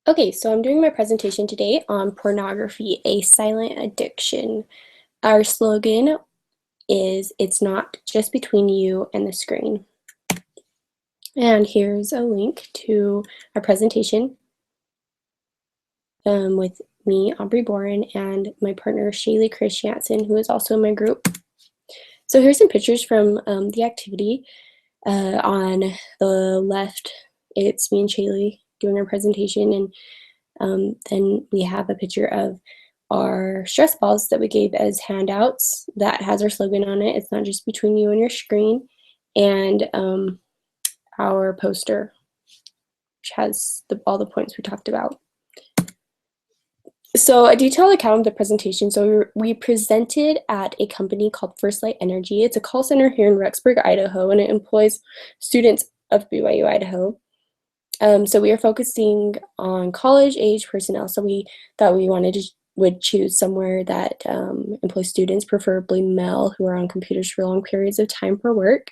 Okay, so I'm doing my presentation today on pornography, a silent addiction. Our slogan is "It's not just between you and the screen." And here's a link to our presentation with me, Aubrey Boren, and my partner, Shaylee Christiansen, who is also in my group. So here's some pictures from the activity. On the left, it's me and Shaylee doing our presentation, and then we have a picture of our stress balls that we gave as handouts that has our slogan on it. It's not just between you and your screen. And our poster, which has all the points we talked about. So a detailed account of the presentation. So we presented at a company called First Light Energy. It's a call center here in Rexburg, Idaho, and it employs students of BYU, Idaho. So we are focusing on college-age personnel. So we thought we would choose somewhere that employs students, preferably male, who are on computers for long periods of time for work.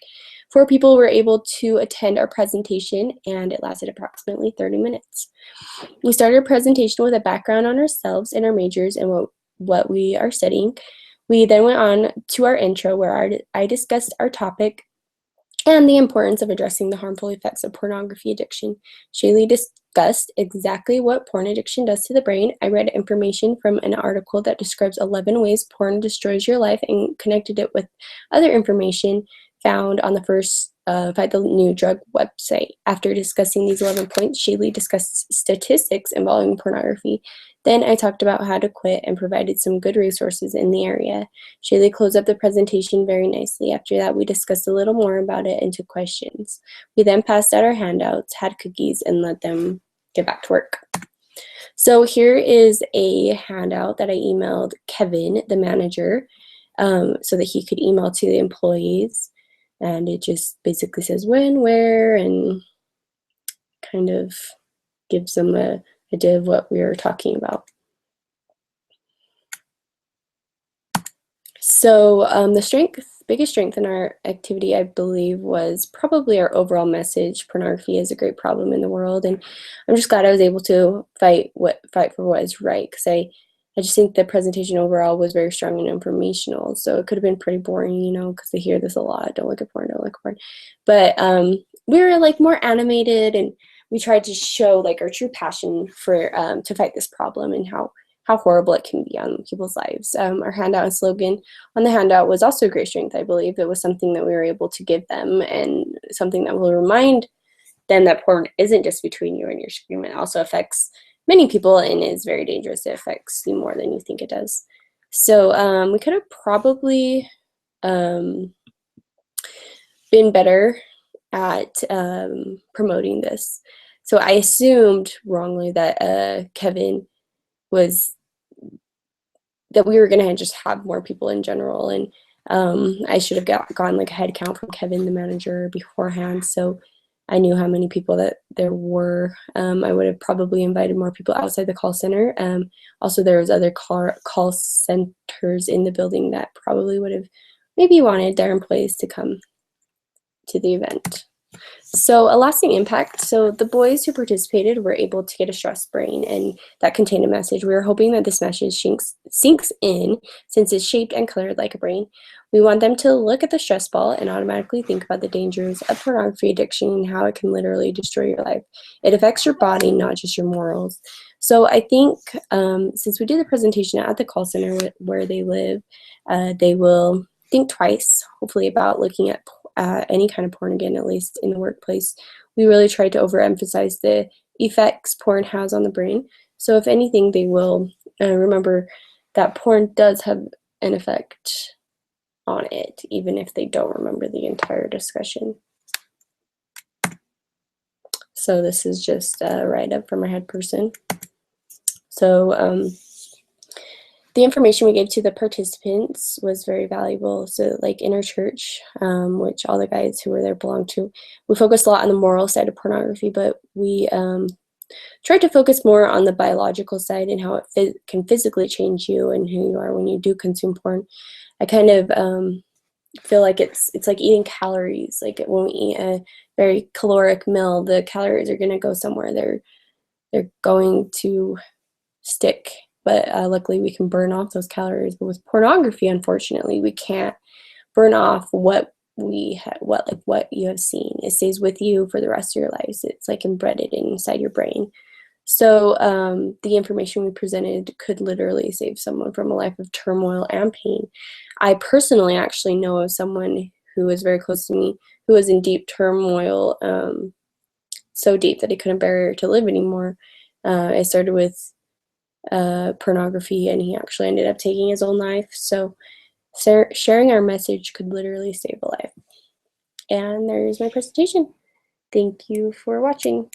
4 people were able to attend our presentation, and it lasted approximately 30 minutes. We started our presentation with a background on ourselves and our majors and what we are studying. We then went on to our intro, where I discussed our topic and the importance of addressing the harmful effects of pornography addiction. Shaylee discussed exactly what porn addiction does to the brain. I read information from an article that describes 11 ways porn destroys your life and connected it with other information found on the first Fight the New Drug website. After discussing these 11 points, Shaylee discussed statistics involving pornography. Then I talked about how to quit and provided some good resources in the area. Shaylee closed up the presentation very nicely. After that, we discussed a little more about it and took questions. We then passed out our handouts, had cookies, and let them get back to work. So here is a handout that I emailed Kevin, the manager, so that he could email to the employees. And it just basically says when, where, and kind of gives them an idea of what we were talking about. So the biggest strength in our activity, I believe, was probably our overall message. Pornography is a great problem in the world, and I'm just glad I was able to fight for what is right, because I just think the presentation overall was very strong and informational. So it could have been pretty boring, because they hear this a lot. Don't look at porn, don't look at porn. But we were like more animated, and we tried to show like our true passion for to fight this problem and how horrible it can be on people's lives. Our handout and slogan on the handout was also a great strength, I believe. It was something that we were able to give them, and something that will remind them that porn isn't just between you and your screen. It also affects many people and is very dangerous. It affects you more than you think it does. So we could have probably been better at promoting this. So I assumed wrongly that Kevin was that we were going to just have more people in general, and I should have gotten like a head count from Kevin, the manager, beforehand, so I knew how many people that there were. I would have probably invited more people outside the call center. Also, there was other call centers in the building that probably would have maybe wanted their employees to come to the event. So a lasting impact. So the boys who participated were able to get a stress brain, and that contained a message. We were hoping that this message sinks in, since it's shaped and colored like a brain. We want them to look at the stress ball and automatically think about the dangers of pornography addiction and how it can literally destroy your life. It affects your body, not just your morals. So I think since we did the presentation at the call center where they live, they will think twice, hopefully, about looking at any kind of porn again, at least in the workplace. We really tried to overemphasize the effects porn has on the brain. So if anything, they will remember that porn does have an effect on it, even if they don't remember the entire discussion. So this is just a write-up from our head person. So the information we gave to the participants was very valuable. So like Inner Church, which all the guys who were there belonged to, we focused a lot on the moral side of pornography, but we tried to focus more on the biological side and how it can physically change you and who you are when you do consume porn. I kind of feel like it's like eating calories. Like when we eat a very caloric meal, the calories are going to go somewhere. They're they're going to stick. But luckily we can burn off those calories. But with pornography, unfortunately, we can't burn off what you have seen. It stays with you for the rest of your lives. It's like embedded inside your brain. So the information we presented could literally save someone from a life of turmoil and pain. I personally actually know of someone who was very close to me who was in deep turmoil, so deep that he couldn't bear to live anymore. It started with pornography, and he actually ended up taking his own life. So sharing our message could literally save a life. And there's my presentation. Thank you for watching.